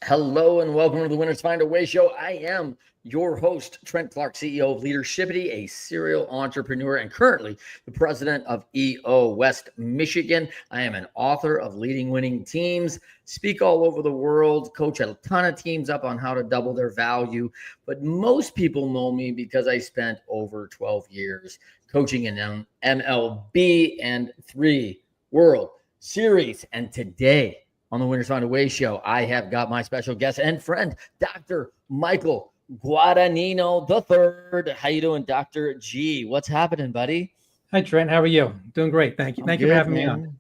Hello and welcome to the Winners Find a Way show. I am your host, Trent Clark, CEO of Leadershipity, a serial entrepreneur and currently the president of EO West Michigan. I am an author of Leading Winning Teams, speak all over the world, coach a ton of teams up on how to double their value. But most people know me because I spent over 12 years coaching in MLB and 3 World Series. And today, on the Winners Find a Way show, I have got my special guest and friend, Dr. Michael Guadagnino III. How you doing, Dr. G? What's happening, buddy? Hi, Trent. How are you? Doing great. Thank you. Thank you for having me on.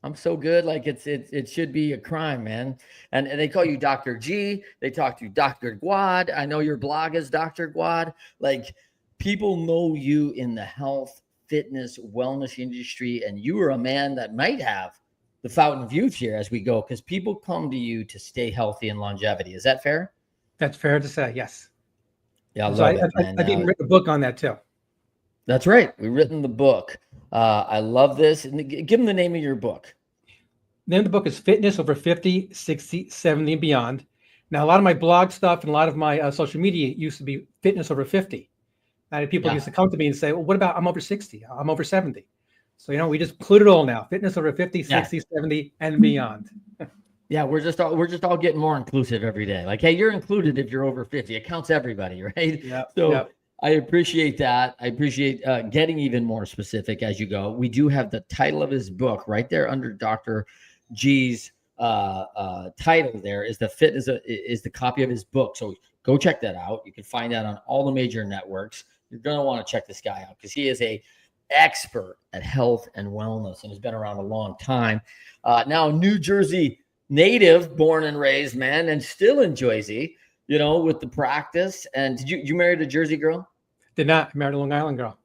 I'm so good. Like it should be a crime, man. And they call you Dr. G. They talk to you Dr. Guad. I know your blog is Dr. Guad. Like people know you in the health, fitness, wellness industry, and you are a man that might have the fountain of youth here as we go, because people come to you to stay healthy and longevity. Is that fair? That's fair to say, yes. Yeah, I love it, man. I think we written a book on that too. That's right. We've written the book. I love this. And give them the name of your book. The name of the book is Fitness Over 50, 60, 70, and Beyond. Now, a lot of my blog stuff and a lot of my social media used to be Fitness Over 50. And people used to come to me and say, well, what about I'm over 60? I'm over 70. So, we just include it all now. Fitness over 50, 60, 70, and beyond. Yeah, we're just all getting more inclusive every day. Like, hey, you're included if you're over 50. It counts everybody, right? Yeah. So I appreciate that. I appreciate getting even more specific as you go. We do have the title of his book right there under Dr. G's title. There is the fitness is the copy of his book. So go check that out. You can find that on all the major networks. You're going to want to check this guy out because he is a expert at health and wellness and has been around a long time. Now, New Jersey native, born and raised, man, and still in Jersey, with the practice. And did you married a Jersey girl? Did not. I married a Long Island girl.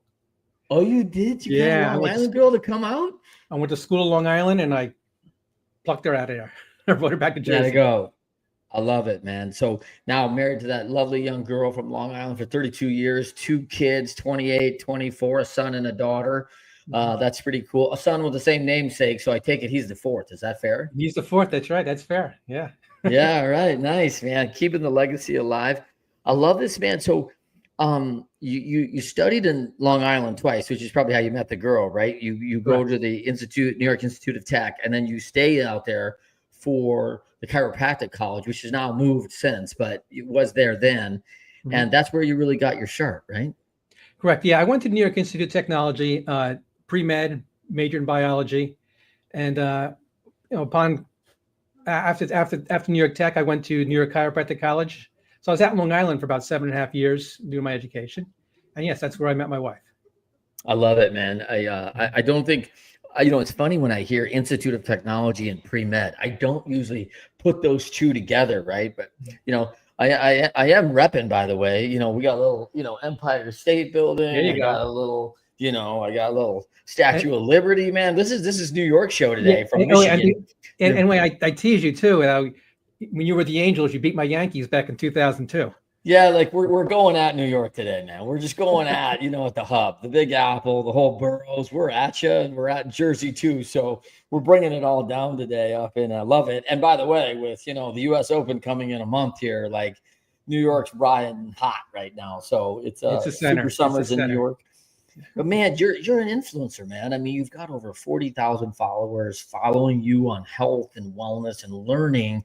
Oh, you did? You got a Long Island girl to come out? I went to school in Long Island and I plucked her out of there. I brought her back to Jersey. There you go. I love it, man. So now married to that lovely young girl from Long Island for 32 years, 2 kids, 28, 24, a son and a daughter. That's pretty cool. A son with the same namesake. So I take it he's the 4th. Is that fair? He's the 4th. That's right. That's fair. Yeah. Yeah. Right. Nice, man. Keeping the legacy alive. I love this, man. So you studied in Long Island twice, which is probably how you met the girl, right? You go to the New York Institute of Tech, and then you stay out there for the chiropractic college, which has now moved since, but it was there then. Mm-hmm. And that's where you really got your start, right? Correct. Yeah. I went to New York Institute of Technology, pre-med, majored in biology. And, after New York Tech, I went to New York Chiropractic College. So I was out in Long Island for about 7.5 years doing my education. And yes, that's where I met my wife. I love it, man. I don't think, it's funny when I hear Institute of Technology and pre-med, I don't usually put those two together, right? But, I am repping, by the way, we got a little, Empire State Building. There you go. Got a little, I got a little Statue of Liberty, man. This is New York show today from Michigan. Anyway, I tease you too. When you were the Angels, you beat my Yankees back in 2002. Yeah, like we're going at New York today, man. We're just going at, at the hub, the Big Apple, the whole boroughs. We're at you, and we're at Jersey too. So we're bringing it all down today up, and I love it. And by the way, with the U.S. Open coming in a month here, like New York's riding hot right now. So it's a super summers in New York. But man, you're an influencer, man. I mean, you've got over 40,000 followers following you on health and wellness and learning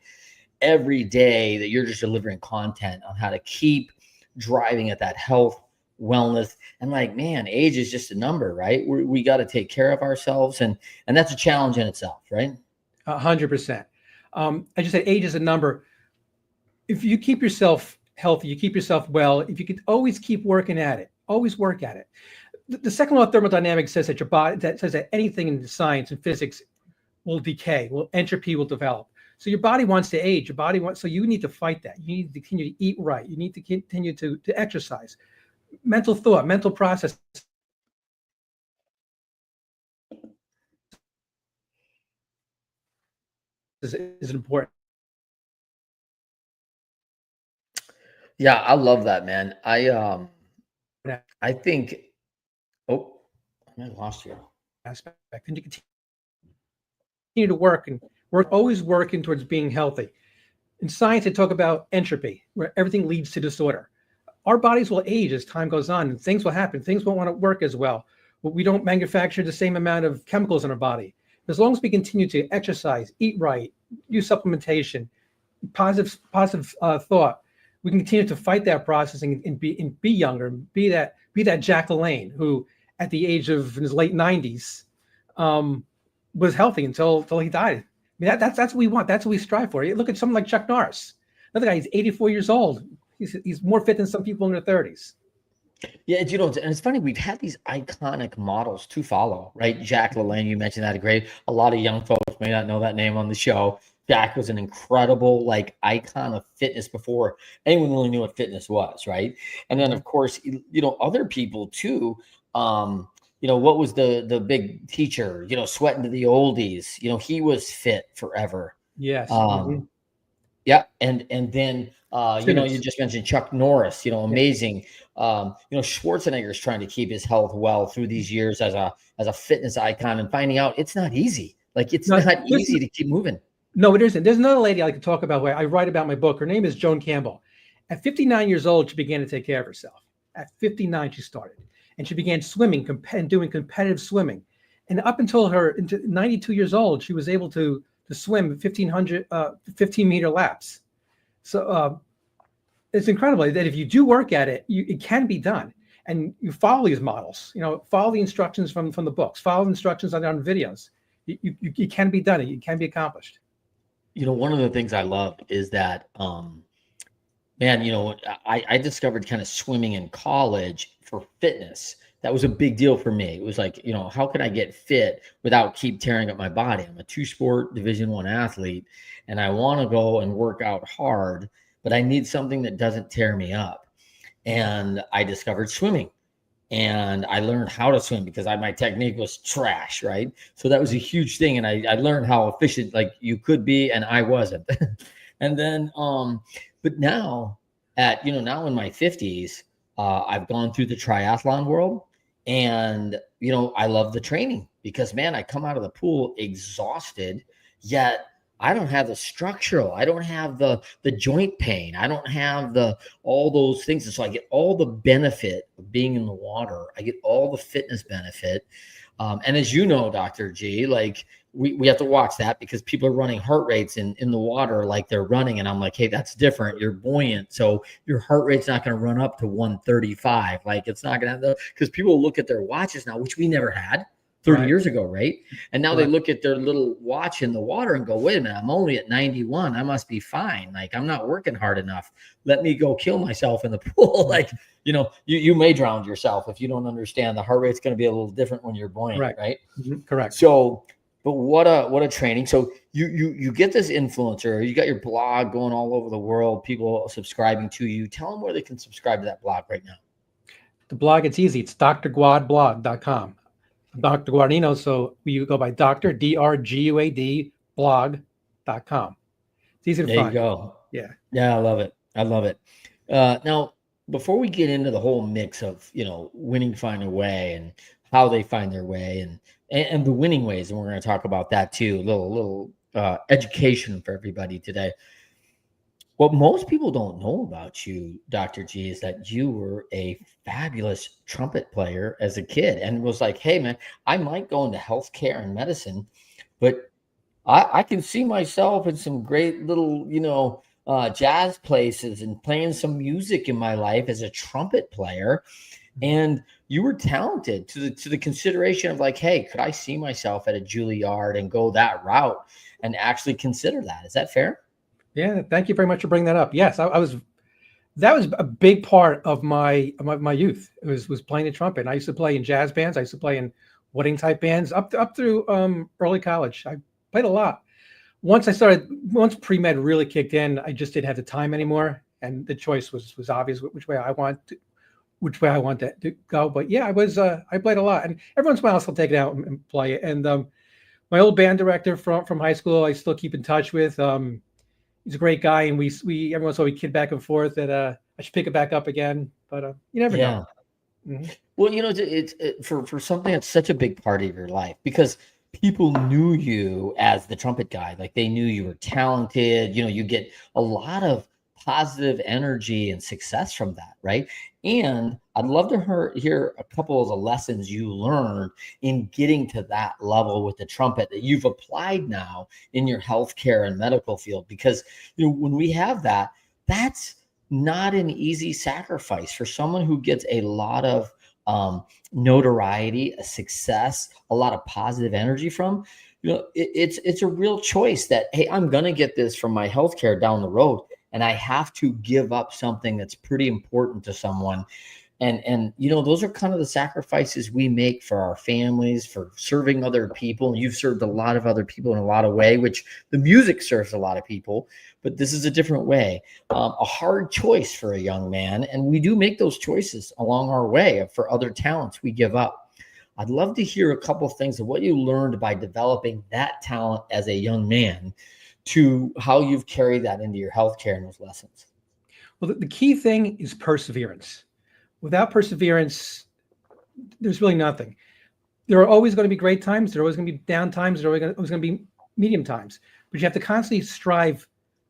every day that you're just delivering content on how to keep driving at that health, wellness. And like, man, age is just a number, right? We got to take care of ourselves. And that's a challenge in itself, right? 100%. I just said age is a number. If you keep yourself healthy, you keep yourself well, if you could always keep working at it, always work at it. The second law of thermodynamics says that your body, that says that anything in science and physics will decay, entropy will develop. So your body wants to age. So you need to fight that. You need to continue to eat right. You need to continue to exercise. Mental thought, mental process is important. Yeah, I love that, man. I think. Oh, I lost you. Aspect, and you continue to work, always working towards being healthy. In science, they talk about entropy, where everything leads to disorder. Our bodies will age as time goes on, and things will happen. Things won't want to work as well. We don't manufacture the same amount of chemicals in our body. As long as we continue to exercise, eat right, use supplementation, positive thought, we can continue to fight that process and be younger, be that Jack LaLanne who, at the age of in his late 90s, was healthy until he died. I mean, that's what we want. That's what we strive for. Look at someone like Chuck Norris. Another guy, he's 84 years old. He's more fit than some people in their 30s. Yeah, and it's funny, we've had these iconic models to follow, right? Jack LaLanne, you mentioned that, great. A lot of young folks may not know that name on the show. Jack was an incredible icon of fitness before anyone really knew what fitness was, right? And then of course, other people too. What was the big teacher? Sweating to the oldies. He was fit forever. Yes. Yeah, and then you just mentioned Chuck Norris. Amazing. Schwarzenegger's trying to keep his health well through these years as a fitness icon, and finding out it's not easy. It's not easy to keep moving. No, it isn't. There's another lady I like to talk about where I write about in my book. Her name is Joan Campbell. At 59 years old, she began to take care of herself. At 59, she started, and she began swimming and doing competitive swimming. And up until into 92 years old, she was able to swim 15-meter laps. So it's incredible that if you do work at it, it can be done. And you follow these models, follow the instructions from the books, follow the instructions on videos. It can be done. It can be accomplished. One of the things I love is that, I discovered kind of swimming in college for fitness. That was a big deal for me. It was like, how can I get fit without keep tearing up my body? I'm a 2-sport Division I athlete, and I want to go and work out hard, but I need something that doesn't tear me up. And I discovered swimming. And I learned how to swim because my technique was trash, right? So that was a huge thing. And I learned how efficient you could be, and I wasn't. And then, but now now in my 50s, I've gone through the triathlon world, and, I love the training because, man, I come out of the pool exhausted, yet I don't have the structural, I don't have the joint pain, I don't have all those things. And so I get all the benefit of being in the water. I get all the fitness benefit. And as you know, Dr. G, we have to watch that because people are running heart rates in the water like they're running. And I'm like, hey, that's different. You're buoyant. So your heart rate's not going to run up to 135. It's not going to, because people look at their watches now, which we never had 30 years ago, right? And now they look at their little watch in the water and go, wait a minute, I'm only at 91. I must be fine. I'm not working hard enough. Let me go kill myself in the pool. You may drown yourself if you don't understand the heart rate's going to be a little different when you're buoyant, right? Mm-hmm. Correct. So, but what a training. So you get this influencer, you got your blog going all over the world, people subscribing to you. Tell them where they can subscribe to that blog right now. The blog, it's easy. It's drguadblog.com. Dr. Guadagnino, so you go by Dr. DRGUAD blog.com. It's easy to find. There you go. Yeah, I love it. Now, before we get into the whole mix of winning, find a way, and how they find their way, and the winning ways, and we're going to talk about that too. A little education for everybody today. What most people don't know about you, Dr. G, is that you were a fabulous trumpet player as a kid, and was like, hey, man, I might go into healthcare and medicine, but I can see myself in some great little, jazz places and playing some music in my life as a trumpet player. And you were talented to the consideration of hey, could I see myself at a Juilliard and go that route and actually consider that? Is that fair? Yeah, thank you very much for bringing that up. Yes, that was a big part of my youth. It was playing the trumpet. And I used to play in jazz bands. I used to play in wedding type bands up through early college. I played a lot. Once pre-med really kicked in, I just didn't have the time anymore, and the choice was obvious which way I want to go. But yeah, I played a lot, and every once in a while I'll still take it out and play it. And my old band director from high school, I still keep in touch with. He's a great guy, and we every once in a while we kid back and forth that I should pick it back up again. But you never know. Mm-hmm. Well, it's for something that's such a big part of your life, because people knew you as the trumpet guy. Like they knew you were talented. You get a lot of positive energy and success from that, right? And I'd love to hear a couple of the lessons you learned in getting to that level with the trumpet that you've applied now in your healthcare and medical field. Because when we have that, that's not an easy sacrifice for someone who gets a lot of notoriety, a success, a lot of positive energy from. It's a real choice that, hey, I'm going to get this from my healthcare down the road, and I have to give up something that's pretty important to someone. And those are kind of the sacrifices we make for our families, for serving other people. You've served a lot of other people in a lot of way, which the music serves a lot of people, but this is a different way. A hard choice for a young man, and we do make those choices along our way for other talents we give up. I'd love to hear a couple of things of what you learned by developing that talent as a young man to how you've carried that into your healthcare and those lessons. Well, the key thing is perseverance. Without perseverance, there's really nothing. There are always going to be great times. There are always going to be down times. There are always going to be medium times. But you have to constantly strive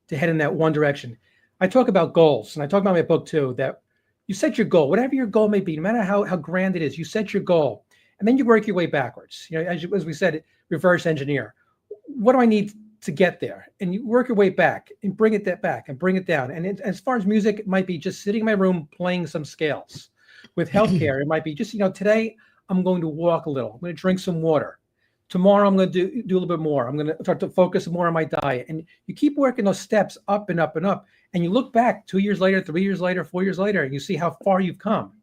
to head in that one direction. I talk about goals, and I talk about my book too, that you set your goal, whatever your goal may be, no matter how grand it is, you set your goal, and then you work your way backwards. As we said, reverse engineer. What do I need to get there? And you work your way back and bring it back and bring it down. And as far as music, it might be just sitting in my room playing some scales. With healthcare, it might be just, today I'm going to walk a little. I'm going to drink some water. Tomorrow I'm going to do a little bit more. I'm going to start to focus more on my diet. And you keep working those steps up and up and up. And you look back 2 years later, 3 years later, 4 years later, and you see how far you've come.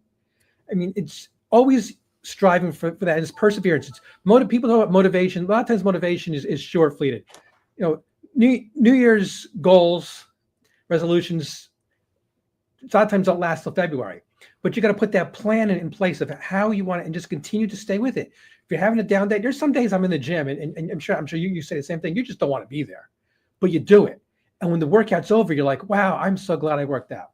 I mean, it's always striving for that. It's perseverance. It's people talk about motivation. A lot of times motivation is short-fleeted. New Year's goals, resolutions, a lot of times don't last till February. But you got to put that plan in place of how you want it and just continue to stay with it. If you're having a down day, there's some days I'm in the gym and I'm sure you say the same thing. You just don't want to be there, but you do it. And when the workout's over, you're like, wow, I'm so glad I worked out.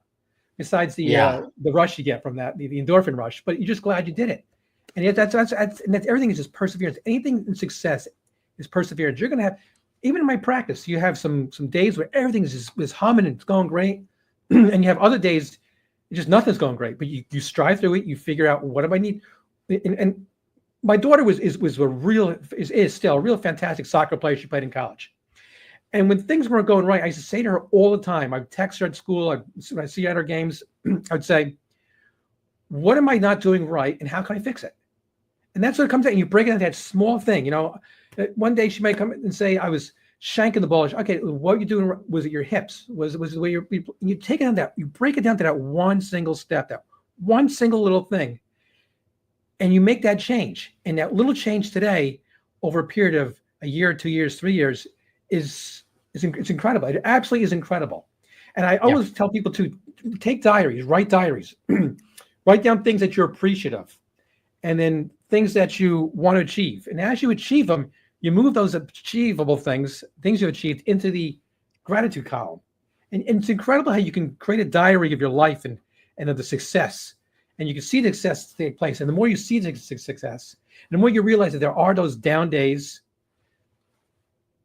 Besides the rush you get from that, the endorphin rush, but you're just glad you did it. And that's everything is just perseverance. Anything in success is perseverance. You're going to have, even in my practice, you have some days where everything is humming and it's going great. And you have other days, just nothing's going great, but you strive through it. You figure out, what do I need? And my daughter is still a real fantastic soccer player. She played in college. And when things weren't going right, I used to say to her all the time, I'd text her at school, when I see her at her games, I'd say, what am I not doing right? And how can I fix it? And that's what it comes out. And you break it down to that small thing. One day she might come and say, I was shanking the ball. Okay, what you're doing, was it your hips? Was it the way you take it on that, you break it down to that one single step, that one single little thing. And you make that change. And that little change today, over a period of a year, 2 years, 3 years, it's incredible. It absolutely is incredible. And I always tell people to take diaries, write diaries, write down things that you're appreciative of, and then things that you want to achieve. And as you achieve them, you move those achievable things you've achieved, into the gratitude column. And it's incredible how you can create a diary of your life and of the success. And you can see the success take place. And the more you see the success, and the more you realize that there are those down days,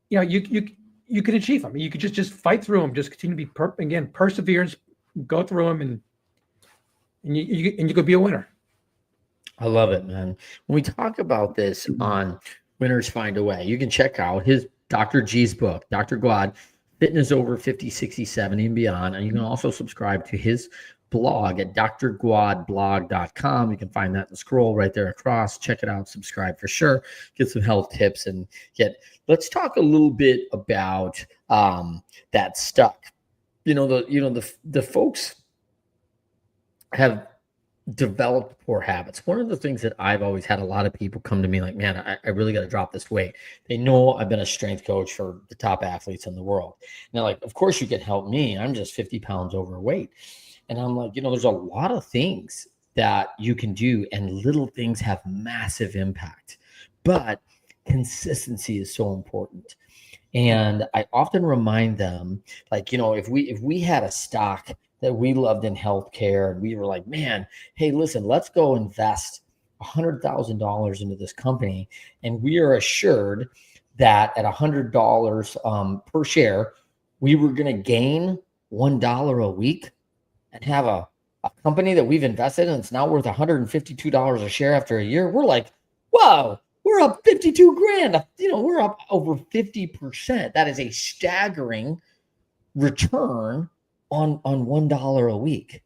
you can achieve them. You could just fight through them. Just continue to be perseverance, go through them, and you could be a winner. I love it, man. When we talk about this on Winners Find a Way, you can check out his Dr. G's book, Dr. Guad, Fitness Over 50, 60, 70, and Beyond. And you can also subscribe to his blog at drguadblog.com. You can find that in the scroll right there across. Check it out, subscribe for sure, get some health tips, and let's talk a little bit about that stuck. The folks have developed poor habits. One of the things that I've always had a lot of people come to me like, man, I really got to drop this weight. They know I've been a strength coach for the top athletes in the world. And they're like, of course you can help me. I'm just 50 pounds overweight. And I'm like, there's a lot of things that you can do, and little things have massive impact, but consistency is so important. And I often remind them, like, if we had a stock that we loved in healthcare, and we were like, man, hey, listen, let's go invest $100,000 into this company, and we are assured that at $100 per share, we were going to gain $1 a week and have a company that we've invested in. It's now worth $152 a share after a year. We're like, wow, we're up 52 grand. We're up over 50%. That is a staggering return on $1 a week.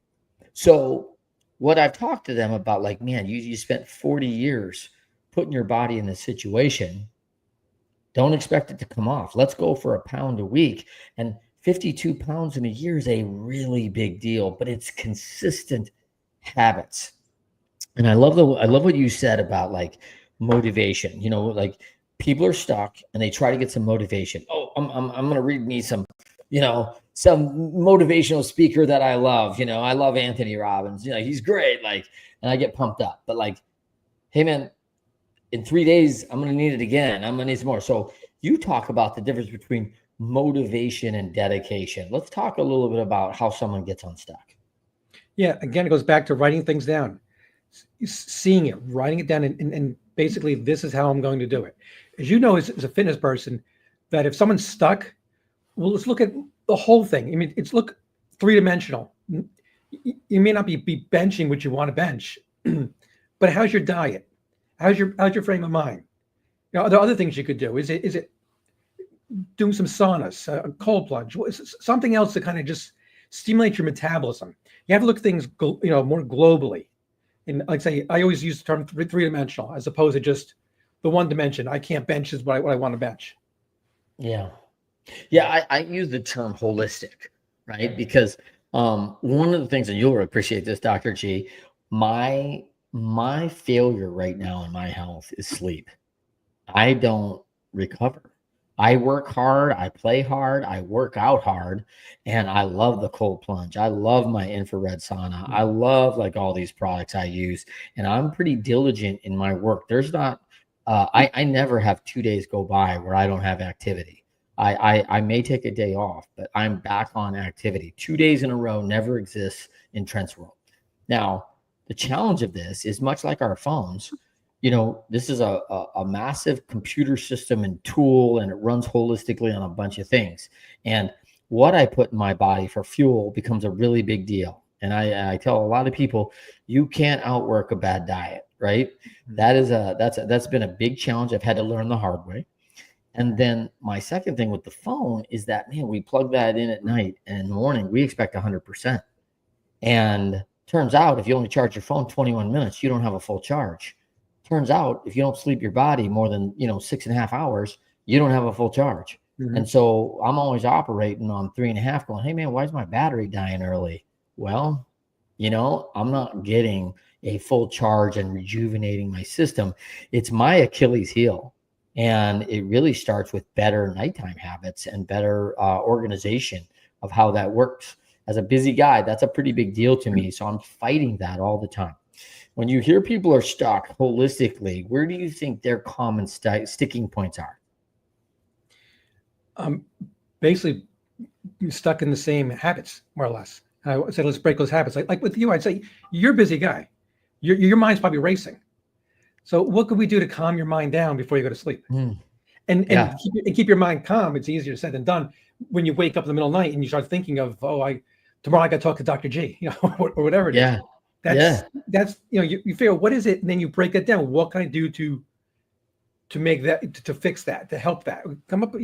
So what I've talked to them about, like, man, you spent 40 years putting your body in this situation. Don't expect it to come off. Let's go for £1 a week. And 52 pounds in a year is a really big deal, but it's consistent habits. And I love what you said about like motivation. Like people are stuck and they try to get some motivation. Oh, I'm going to read me some motivational speaker that I love. I love Anthony Robbins. He's great. Like, and I get pumped up. But like, hey man, in 3 days, I'm going to need it again. I'm going to need some more. So you talk about the difference between motivation and dedication. Let's talk a little bit about how someone gets unstuck. Yeah. Again, it goes back to writing things down, seeing it, writing it down, and basically this is how I'm going to do it. As you know, as a fitness person, that if someone's stuck, well, let's look at the whole thing. I mean, it's look three-dimensional. You may not be benching what you want to bench, but how's your diet? How's your frame of mind? Are there other things you could do? Is it doing some saunas, a cold plunge, something else to kind of just stimulate your metabolism? You have to look at things, more globally. And like I say, I always use the term three-dimensional as opposed to just the one dimension. I can't bench is what I want to bench. Yeah. Yeah. I use the term holistic, right? Because one of the things, and you'll appreciate this, Dr. G, my failure right now in my health is sleep. I don't recover. I work hard, I play hard, I work out hard, and I love the cold plunge. I love my infrared sauna. I love like all these products I use, and I'm pretty diligent in my work. There's not, I never have 2 days go by where I don't have activity. I may take a day off, but I'm back on activity. 2 days in a row never exists in Trent's world. Now, the challenge of this is much like our phones. This is a massive computer system and tool, and it runs holistically on a bunch of things. And what I put in my body for fuel becomes a really big deal. And I tell a lot of people, you can't outwork a bad diet, right? That's been a big challenge I've had to learn the hard way. And then my second thing with the phone is that, man, we plug that in at night, and in the morning we expect 100%. And turns out if you only charge your phone 21 minutes, you don't have a full charge. Turns out if you don't sleep your body more than 6.5 hours, you don't have a full charge. Mm-hmm. And so I'm always operating on 3.5, going, hey man, why is my battery dying early? Well, I'm not getting a full charge and rejuvenating my system. It's my Achilles heel. And it really starts with better nighttime habits and better organization of how that works. As a busy guy, that's a pretty big deal to me. So I'm fighting that all the time. When you hear people are stuck holistically, where do you think their common sticking points are? Basically, stuck in the same habits, more or less. I said, let's break those habits. Like with you, I'd say you're a busy guy. Your mind's probably racing. So what could we do to calm your mind down before you go to sleep? And keep your mind calm. It's easier said than done when you wake up in the middle of the night and you start thinking of, tomorrow I got to talk to Dr. G, or whatever it is. That's you figure what is it, and then you break it down. What can I do to make that, to fix that, to help that? Come up,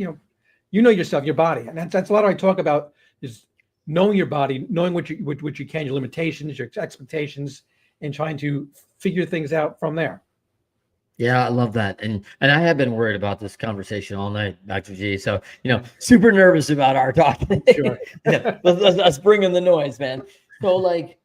yourself, your body, and that's a lot of I talk about is knowing your body, knowing what you can, your limitations, your expectations, and trying to figure things out from there. Yeah, I love that. And I have been worried about this conversation all night, Dr. G. So, super nervous about our talk. Sure. let's bring in the noise, man. So like,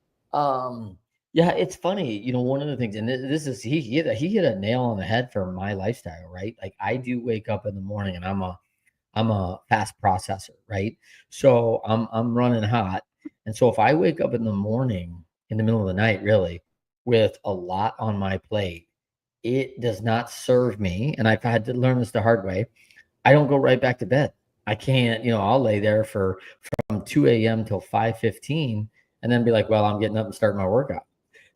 it's funny, one of the things, and this is, he hit a nail on the head for my lifestyle, right? Like I do wake up in the morning and I'm a fast processor, right? So I'm running hot. And so if I wake up in the morning, in the middle of the night, really, with a lot on my plate, it does not serve me. And I've had to learn this the hard way. I don't go right back to bed. I can't, I'll lay there from 2 a.m. till 5:15 and then be like, well, I'm getting up and starting my workout.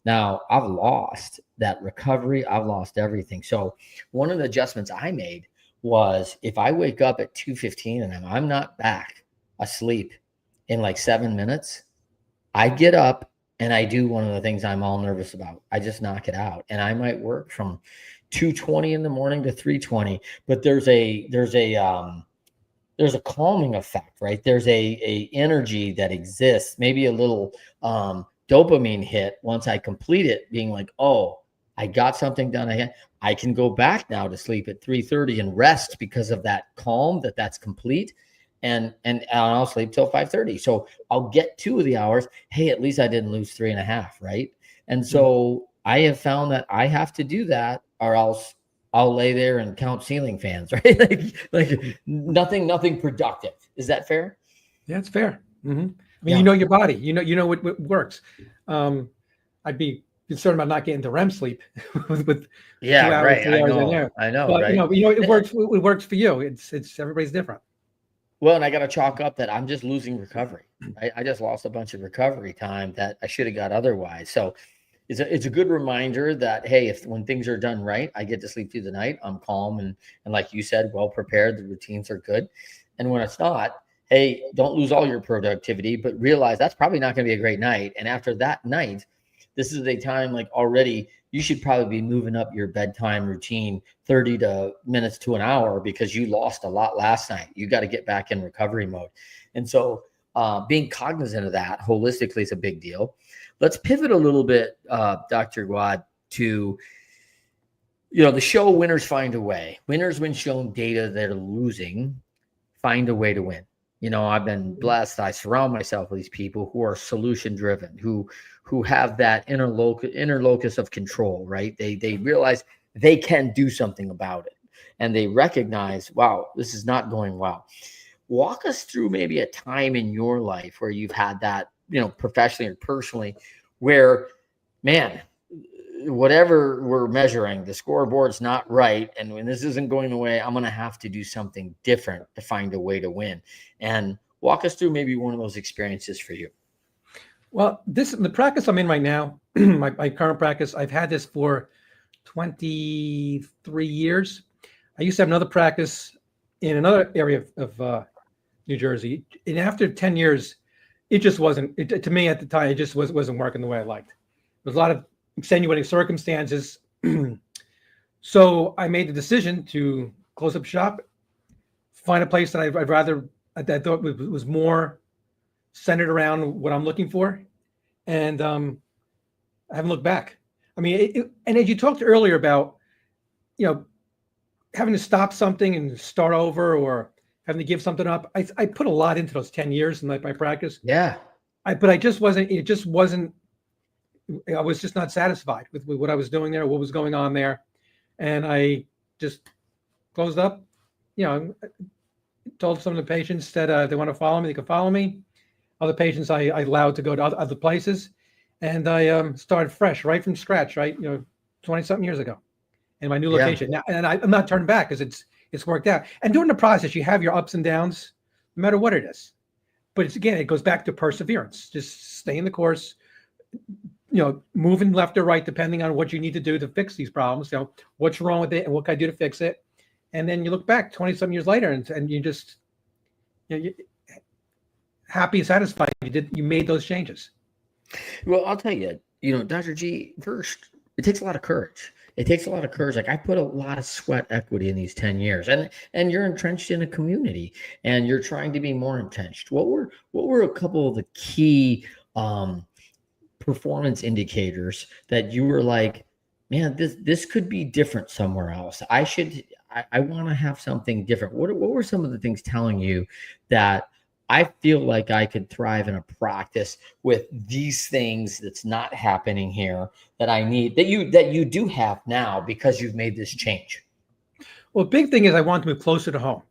Now I've lost that recovery. I've lost everything. So one of the adjustments I made was if I wake up at 2:15 and I'm not back asleep in like 7 minutes, I get up and I do one of the things I'm all nervous about. I just knock it out. And I might work from 2:20 in the morning to 3:20, but there's a calming effect, right? There's a energy that exists, maybe a little dopamine hit once I complete it, being like, oh, I got something done. I can go back now to sleep at 3:30 and rest because of that calm that's complete. And I'll sleep till 5:30. So I'll get 2 of the hours. Hey, at least I didn't lose 3.5, right? And so I have found that I have to do that, or else I'll lay there and count ceiling fans, right? like nothing productive. Is that fair? Yeah, it's fair. I mean, you know your body. You know what works. I'd be concerned about not getting to REM sleep with 2 hours, right. 3 hours in there. I know, But right? it works. It works for you. It's everybody's different. Well, and I got to chalk up that I'm just losing recovery. I just lost a bunch of recovery time that I should have got otherwise. So it's a good reminder that, hey, when things are done right, I get to sleep through the night. I'm calm and like you said, well prepared. The routines are good. And when it's not, hey, don't lose all your productivity, but realize that's probably not going to be a great night. And after that night, this is a time like already you should probably be moving up your bedtime routine 30 minutes to an hour because you lost a lot last night. You got to get back in recovery mode. And so being cognizant of that holistically is a big deal. Let's pivot a little bit, Dr. Guad, to, the show Winners Find a Way. Winners, when shown data they're losing, find a way to win. I've been blessed. I surround myself with these people who are solution driven, who have that inner locus of control, right? They realize they can do something about it, and they recognize, wow, this is not going well. Walk us through maybe a time in your life where you've had that, professionally or personally, where, man, whatever we're measuring, the scoreboard's not right. And when this isn't going the way, I'm going to have to do something different to find a way to win. And walk us through maybe one of those experiences for you. Well, the practice I'm in right now, my current practice, I've had this for 23 years. I used to have another practice in another area of New Jersey. And after 10 years, it just wasn't, to me at the time, it just wasn't working the way I liked. There was a lot of extenuating circumstances. So I made the decision to close up shop, find a place that I thought was more centered around what I'm looking for. And I haven't looked back. I mean, and as you talked earlier about, having to stop something and start over or having to give something up, I put a lot into those 10 years in my practice. Yeah. But it just wasn't, I was just not satisfied with what I was doing there, what was going on there. And I just closed up, told some of the patients that they want to follow me, they could follow me. Other patients I allowed to go to other places. And I started fresh, right from scratch, right? 20 something years ago in my new location. Now, and I'm not turning back because it's worked out. And during the process, you have your ups and downs, no matter what it is. But it goes back to perseverance. Just stay in the course, moving left or right, depending on what you need to do to fix these problems. What's wrong with it and what can I do to fix it? And then you look back 20 some years later and you just, you're happy and satisfied you made those changes. Well, I'll tell you, Dr. G, first, it takes a lot of courage. It takes a lot of courage. Like I put a lot of sweat equity in these 10 years and you're entrenched in a community and you're trying to be more entrenched. What were a couple of the key performance indicators that you were like, man, this could be different somewhere else. I want to have something different. What were some of the things telling you that I feel like I could thrive in a practice with these things that's not happening here that I need, that you do have now because you've made this change? Well, big thing is I want to move closer to home.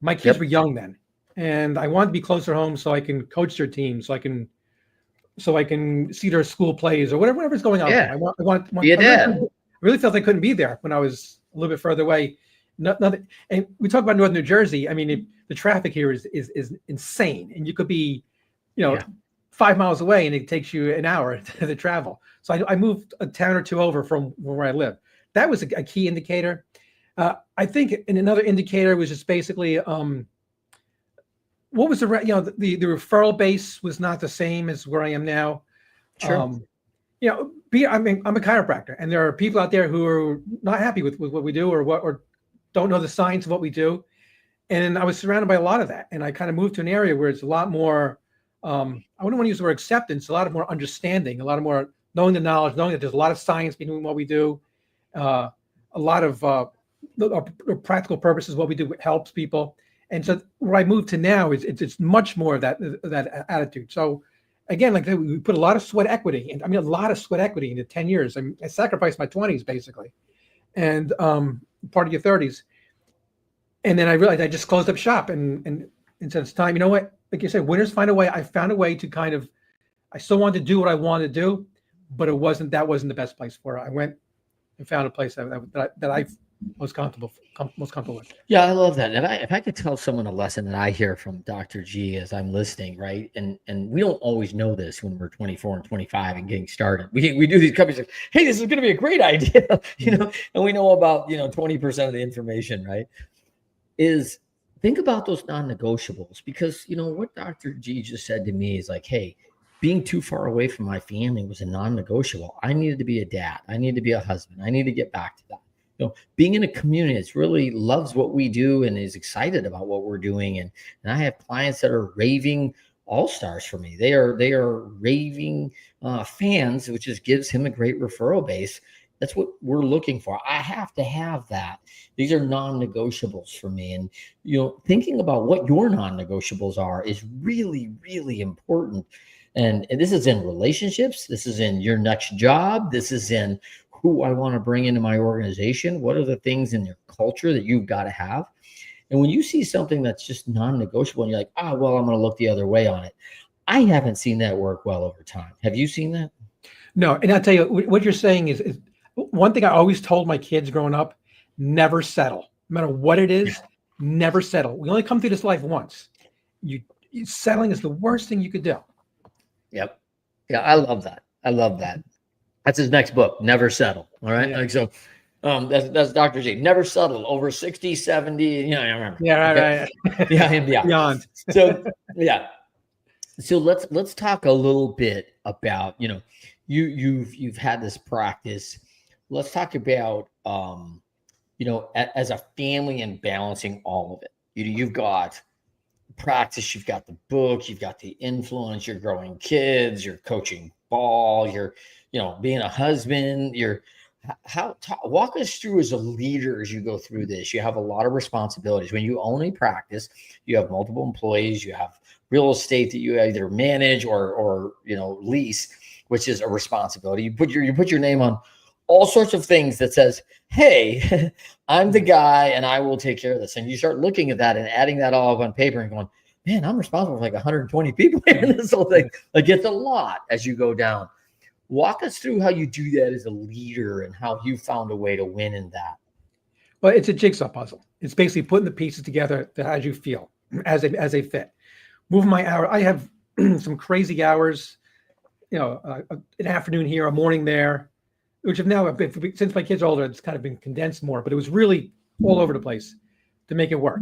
My kids were young then, and I want to be closer to home so I can coach their team, so I can see their school plays or whatever's going on. Yeah. I really felt I couldn't be there when I was a little bit further away. Nothing. And we talk about Northern New Jersey. I mean, the traffic here is insane, and you could be, 5 miles away, and it takes you an hour to travel. So I moved a town or two over from where I live. That was a key indicator. I think, and another indicator was just basically what was the the referral base was not the same as where I am now. Sure. I mean, I'm a chiropractor, and there are people out there who are not happy with what we do, or don't know the science of what we do. And I was surrounded by a lot of that, and I kind of moved to an area where it's a lot more. I wouldn't want to use the word acceptance. A lot of more understanding, a lot of more knowing the knowledge, knowing that there's a lot of science behind what we do, a lot of the practical purposes. What we do helps people, and so where I moved to now is it's much more of that attitude. So again, like we put a lot of sweat equity, and I mean a lot of sweat equity into 10 years. I sacrificed my 20s basically, and part of your 30s, and then I realized I just closed up shop, and said it's time. You know what? Like you said, winners find a way. I found a way to kind of, I still wanted to do what I wanted to do, but that wasn't the best place for it. I went and found a place that I was most comfortable with. Yeah, I love that. And if I could tell someone a lesson that I hear from Dr. G as I'm listening, right? And we don't always know this when we're 24 and 25 and getting started. We do these companies like, hey, this is going to be a great idea, and we know about 20% of the information, right? Is think about those non-negotiables, because what Dr. G just said to me is like, hey, being too far away from my family was a non-negotiable. I needed to be a dad. I needed to be a husband. I need to get back to that. Being in a community that's really loves what we do and is excited about what we're doing. And I have clients that are raving all-stars for me. They are raving fans, which just gives him a great referral base. That's what we're looking for. I have to have that. These are non-negotiables for me. And, thinking about what your non-negotiables are is really, really important. And this is in relationships. This is in your next job. This is in who I want to bring into my organization. What are the things in your culture that you've got to have? And when you see something that's just non-negotiable and you're like, well, I'm going to look the other way on it. I haven't seen that work well over time. Have you seen that? No. And I'll tell you what you're saying is one thing I always told my kids growing up: never settle. No matter what it is, never settle. We only come through this life once. Settling is the worst thing you could do. Yep. Yeah. I love that. That's his next book, Never Settle. All right. Yeah. So that's Dr. G. Never settle. Over 60, 70. I remember. Yeah. Right. Yeah. Beyond. So yeah. So let's talk a little bit about, you've had this practice. Let's talk about, as a family and balancing all of it. You've got practice, you've got the book, you've got the influence, you're growing kids, you're coaching ball, you're, being a husband, walk us through as a leader as you go through this. You have a lot of responsibilities. When you own a practice, you have multiple employees, you have real estate that you either manage or lease, which is a responsibility. You put your name on all sorts of things that says, hey, I'm the guy and I will take care of this. And you start looking at that and adding that all up on paper and going, man, I'm responsible for like 120 people in this whole thing. Like, it's a lot as you go down. Walk us through how you do that as a leader and how you found a way to win in that. Well, it's a jigsaw puzzle. It's basically putting the pieces together as you feel, as they fit. Moving my hour. I have some crazy hours, an afternoon here, a morning there, which have now been, since my kids are older, it's kind of been condensed more, but it was really all over the place to make it work.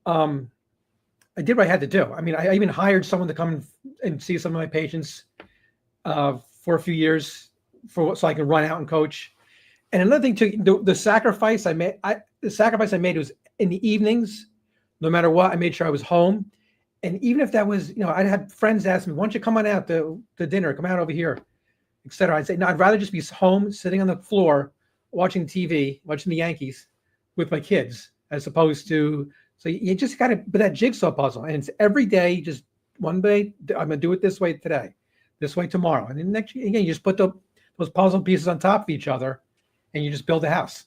I did what I had to do. I mean, I even hired someone to come and see some of my patients for a few years so I could run out and coach. And another thing too, the sacrifice I made, was in the evenings, no matter what, I made sure I was home. And even if that was, I had friends ask me, why don't you come on out to dinner, come out over here, et cetera. I'd say, no, I'd rather just be home, sitting on the floor, watching TV, watching the Yankees with my kids, as opposed to, so you just got to put that jigsaw puzzle. And it's every day, just one day, I'm going to do it this way today, this way tomorrow. And then next, again, you just put those puzzle pieces on top of each other and you just build a house.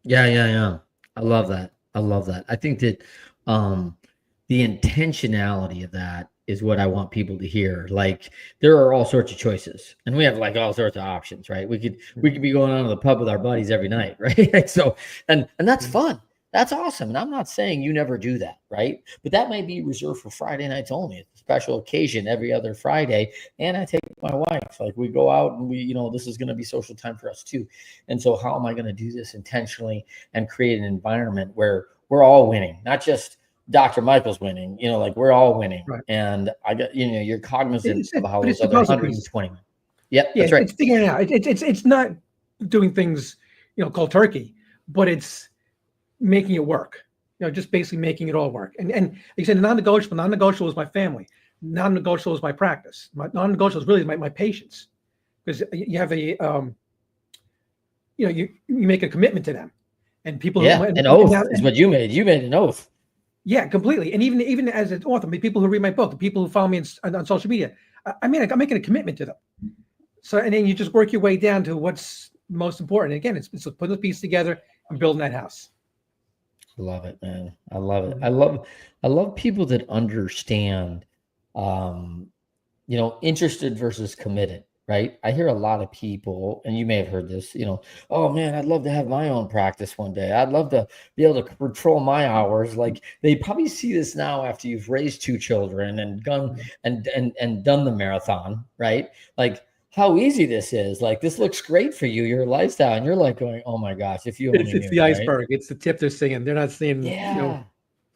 Yeah. I love that. I think that the intentionality of that is what I want people to hear. Like, there are all sorts of choices and we have like all sorts of options, right? We could be going on to the pub with our buddies every night, right? So, and that's fun. That's awesome. And I'm not saying you never do that, right? But that might be reserved for Friday nights only. It's a special occasion every other Friday. And I take my wife, like we go out and this is going to be social time for us too. And so how am I going to do this intentionally and create an environment where we're all winning, not just Dr. Michael's winning, like we're all winning. Right. And I got, you're cognizant of how but those it's the other puzzle 120 piece. Yep, Yeah, that's right. it's figuring it out. It's not doing things, cold turkey, but it's making it work. Just basically making it all work. And like you said, non-negotiable is my family. Non-negotiable is my practice. My non-negotiable is really my patients, because you have a you make a commitment to them, and people. An oath is what you made. You made an oath. Yeah, completely. And even as an author, the people who read my book, the people who follow me on social media, I'm making a commitment to them. So, and then you just work your way down to what's most important. And again, it's putting the piece together and building that house. I love it, man. I love it. I love people that understand, interested versus committed, right? I hear a lot of people, and you may have heard this, oh man, I'd love to have my own practice one day. I'd love to be able to control my hours. Like they probably see this now after you've raised 2 children and done the marathon, right? Like how easy this is. Like this looks great for you, your lifestyle, and you're like going, oh my gosh, if you only it's knew, the iceberg. right? It's the tip they're seeing. They're not seeing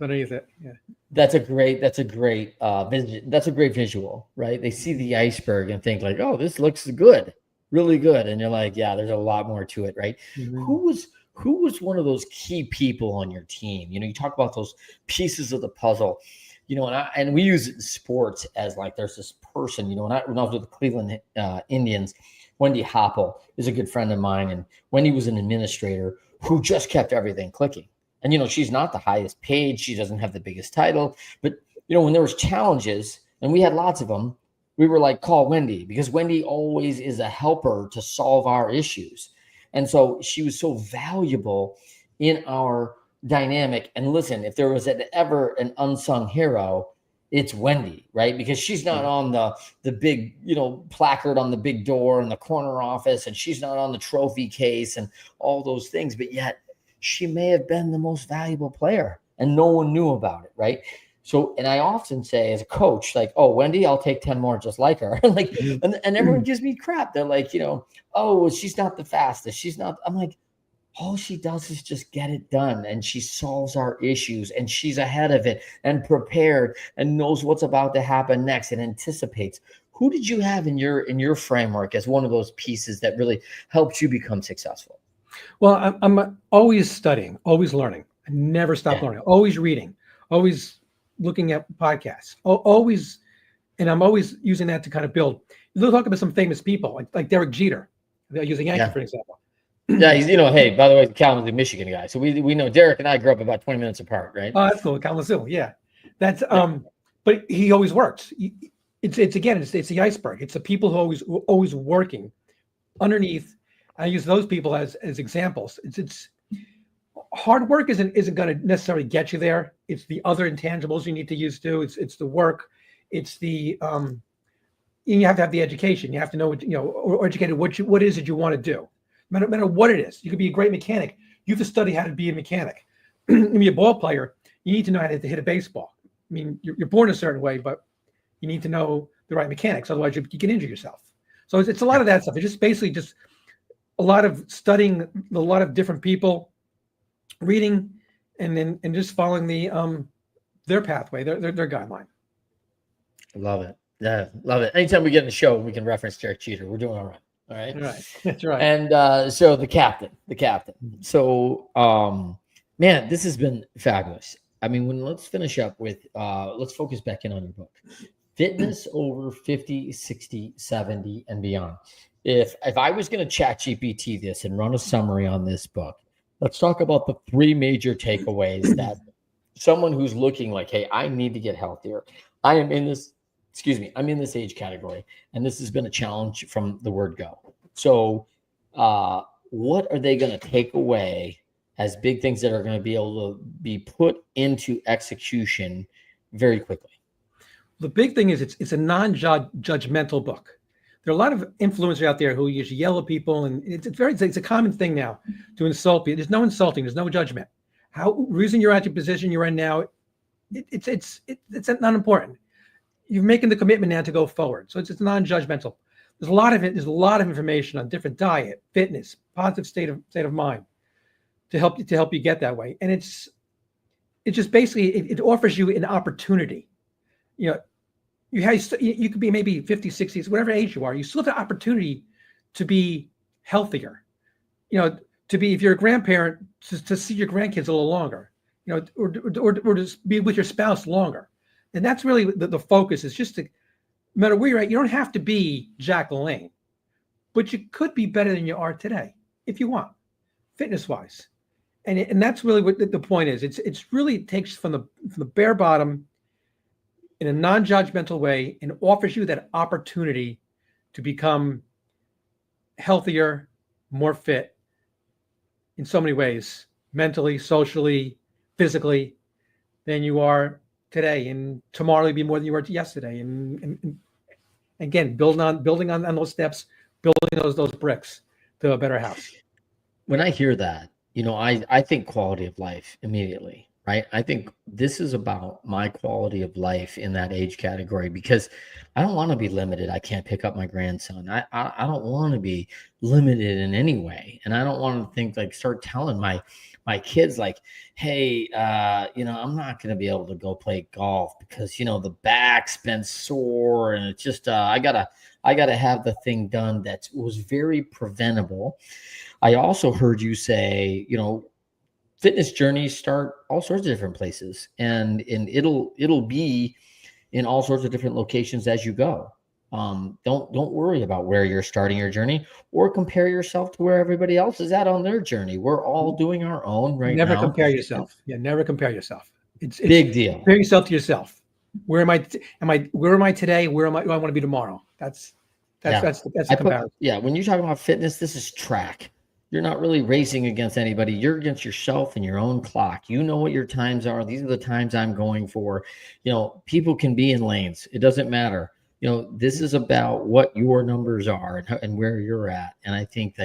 underneath it. Yeah. That's a great vision. That's a great visual, right? They see the iceberg and think like, oh, this looks good, really good. And you're like, yeah, there's a lot more to it, right? Mm-hmm. Who was one of those key people on your team? You talk about those pieces of the puzzle, and we use it in sports as like, there's this person, when I was with the Cleveland Indians, Wendy Hopple is a good friend of mine. And Wendy was an administrator who just kept everything clicking. And, she's not the highest paid. She doesn't have the biggest title. But, when there was challenges, and we had lots of them, we were like, call Wendy, because Wendy always is a helper to solve our issues. And so she was so valuable in our dynamic. And listen, if there was ever an unsung hero, it's Wendy, right? Because she's not on the big, placard on the big door in the corner office, and she's not on the trophy case and all those things. But yet, she may have been the most valuable player and no one knew about it, right? So, and I often say as a coach, like, oh, Wendy, I'll take 10 more just like her. Like, and everyone gives me crap. They're like, oh, she's not the fastest. She's not. I'm like, all she does is just get it done. And she solves our issues, and she's ahead of it and prepared and knows what's about to happen next and anticipates. Who did you have in your framework as one of those pieces that really helped you become successful? Well, I'm always studying, always learning. I never stop learning, always reading, always looking at podcasts, always. And I'm always using that to kind of build. You'll talk about some famous people like Derek Jeter. They're using Yankee, for example. Yeah, he's, hey, by the way, Kalamazoo, Michigan guy. So we know Derek and I grew up about 20 minutes apart, right? Oh, that's cool. Kalamazoo, yeah. That's but he always works. It's the iceberg. It's the people who always working underneath. I use those people as examples. It's hard work isn't going to necessarily get you there. It's the other intangibles you need to use too. It's the work. It's the you have to have the education. You have to know or educated what is it you want to do. No matter what it is. You could be a great mechanic. You have to study how to be a mechanic. To be a ball player, you need to know how to hit a baseball. I mean, you're born a certain way, but you need to know the right mechanics. Otherwise, you can injure yourself. So it's a lot of that stuff. It's just basically just a lot of studying a lot of different people, reading, and just following their pathway, their guideline. Love it. Yeah, love it. Anytime we get in the show, we can reference Derek Jeter. We're doing all right. All right. Right. That's right. And so the captain. So, man, this has been fabulous. I mean, let's finish up with, let's focus back in on your book, Fitness Over 50, 60, 70, and Beyond. If I was going to chat GPT this and run a summary on this book, let's talk about the 3 major takeaways that someone who's looking like, hey, I need to get healthier. I'm in this age category, and this has been a challenge from the word go. So what are they going to take away as big things that are going to be able to be put into execution very quickly? The big thing is it's a non-judgmental book. There are a lot of influencers out there who just yell at people, and it's a common thing now to insult people. There's no insulting, there's no judgment. reason you're at your position you're in now, it's not important. You're making the commitment now to go forward. So it's non-judgmental. There's a lot of information on different diet, fitness, positive state of mind to help you get that way. And it's just basically it offers you an opportunity. You could be maybe 50, 60, whatever age you are, you still have the opportunity to be healthier. To be, if you're a grandparent, to see your grandkids a little longer, or to be with your spouse longer. And that's really the focus, is just to, no matter where you're at, you don't have to be Jack LaLanne, but you could be better than you are today if you want, fitness wise. And that's really what the point is. It's really takes from the bare bottom in a non-judgmental way and offers you that opportunity to become healthier, more fit in so many ways, mentally, socially, physically, than you are today, and tomorrow will be more than you were yesterday. And again, building on those steps, building those bricks to a better house. When I hear that, I think quality of life immediately, right? I think this is about my quality of life in that age category, because I don't want to be limited. I can't pick up my grandson. I don't want to be limited in any way. And I don't want to start telling my kids like, hey, I'm not going to be able to go play golf because, the back's been sore and it's just, I gotta have the thing done that was very preventable. I also heard you say, fitness journeys start all sorts of different places, and it'll be in all sorts of different locations as you go. Don't worry about where you're starting your journey, or compare yourself to where everybody else is at on their journey. We're all doing our own right now. Never compare yourself. Yeah, never compare yourself. It's big deal. Compare yourself to yourself. Where am I today? Where do I want to be tomorrow? That's the comparison. When you're talking about fitness, this is track. You're not really racing against anybody. You're against yourself and your own clock. You know what your times are. These are the times I'm going for. People can be in lanes. It doesn't matter. This is about what your numbers are and where you're at. And I think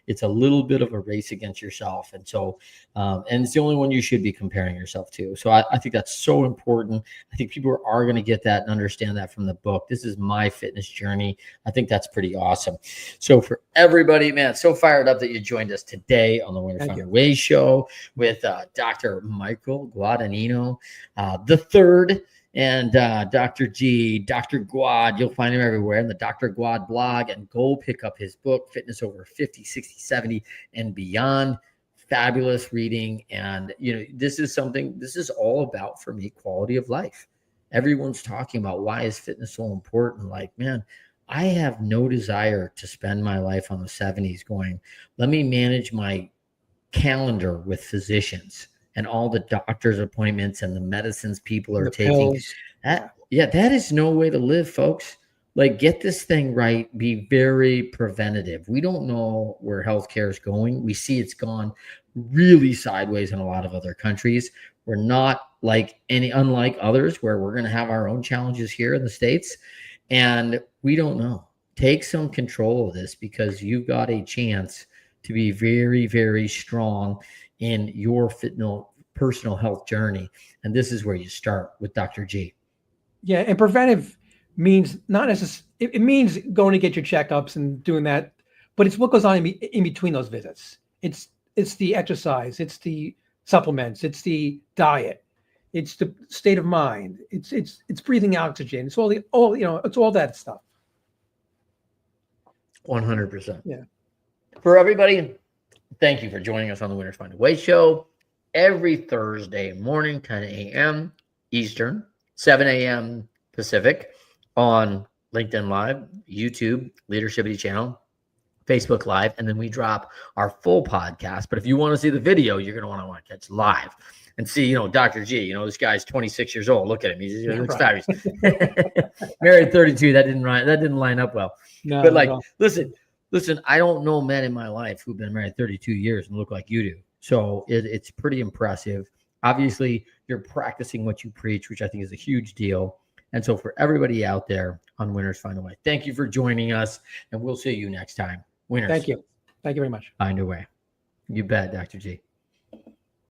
it's a little bit of a race against yourself. And so, and it's the only one you should be comparing yourself to. So I think that's so important. I think people are going to get that and understand that from the book. This is my fitness journey. I think that's pretty awesome. So for everybody, man, so fired up that you joined us today on the Winner Find a Way show with Dr. Michael Guadagnino III. And Dr. G, Dr. Guad, you'll find him everywhere in the Dr. Guad blog, and go pick up his book, Fitness Over 50, 60, 70, and Beyond. Fabulous reading. And, this is all about, for me, quality of life. Everyone's talking about why is fitness so important? Like, man, I have no desire to spend my life on the 70s going, let me manage my calendar with physicians and all the doctor's appointments and the medicines people are taking. That is no way to live, folks. Get this thing right. Be very preventative. We don't know where healthcare is going. We see it's gone really sideways in a lot of other countries. We're not unlike others where we're going to have our own challenges here in the States. And we don't know. Take some control of this, because you've got a chance to be very, very strong in your personal health journey. And this is where you start with Dr. G. Yeah. And preventive means not necessarily, it means going to get your checkups and doing that, but it's what goes on in between those visits. It's the exercise, it's the supplements, it's the diet, it's the state of mind, it's breathing oxygen. It's it's all that stuff. 100%. Yeah. For everybody, thank you for joining us on the Winners Find a Way show every Thursday morning, 10 a.m. Eastern, 7 a.m. Pacific, on LinkedIn Live, YouTube, Leadershipity channel, Facebook Live, and then we drop our full podcast. But if you want to see the video, you're going to want to catch live and see, Dr. G. This guy's 26 years old. Look at him; he looks fabulous. Married 32. That didn't line up well. No, but no. Listen, I don't know men in my life who've been married 32 years and look like you do. So it's pretty impressive. Obviously, you're practicing what you preach, which I think is a huge deal. And so for everybody out there on Winners Find a Way, thank you for joining us, and we'll see you next time. Winners. Thank you. Thank you very much. Find a way. You bet, Dr. G.